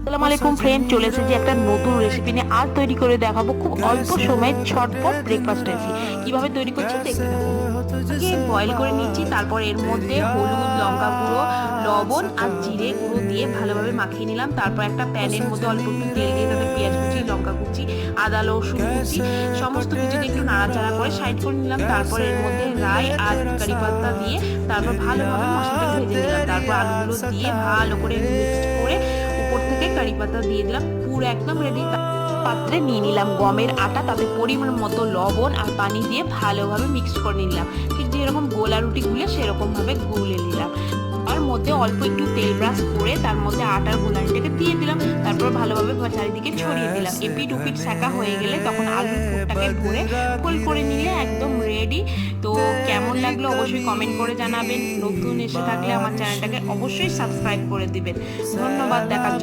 আসসালামু আলাইকুম ফ্রেন্ড, চলে এসেছি একটা নতুন রেসিপি নিয়ে। আর তৈরি করে দেখাবো খুব অল্প সময়ে ঝটপট ব্রেকফাস্ট রেসিপি। কিভাবে তৈরি করছি দেখতে থাকুন। আগে বয়েল করে নিচ্ছি, তারপর এর মধ্যে হলুদ, লঙ্কা গুঁড়ো, লবণ আর জিরে গুঁড়ো দিয়ে ভালোভাবে মাখিয়ে নিলাম। তারপর একটা প্যানের মধ্যে অল্প একটু তেল দিয়ে তাতে পেঁয়াজ কুচি, লঙ্কা কুচি, আদা রসুন কুচি সমস্ত কিছু দিয়ে একটু নাড়াচাড়া করে সাইড করে নিলাম। তারপর এর মধ্যে রাই আর কারি পাতা দিয়ে তারপর ভালোভাবে মশলাটা ভেজে নিলাম। তারপর আলুগুলো দিয়ে ভালো করে মিক্সড করে উপর থেকে কারি পাতা দিয়ে দিলাম। পুরো একদম রেডি। পাত্রে নিয়ে নিলাম গমের আটা, তাতে পরিমাণ মতো লবণ আর পানি দিয়ে ভালোভাবে মিক্স করে নিলাম। ঠিক যেরকম গোলা রুটি গুলে সেরকম ভাবে গুলে নিলাম। তার মধ্যে অল্প একটু তেল ব্রাশ করে তার মধ্যে আটার গোলাটাকে দিয়ে দিলাম। তারপর ভালোভাবে চারিদিকে ছড়িয়ে দিলাম। এপিট উপিট সেকা হয়ে গেলে তখন আলুর পুরটাকে ভরে ফুল করে নিলে একদম রেডি। তো কেমন লাগলো অবশ্যই কমেন্ট করে জানাবেন। নতুন এসে থাকলে আমার চ্যানেলটাকে অবশ্যই সাবস্ক্রাইব করে দিবেন। ধন্যবাদ দেখার জন্য।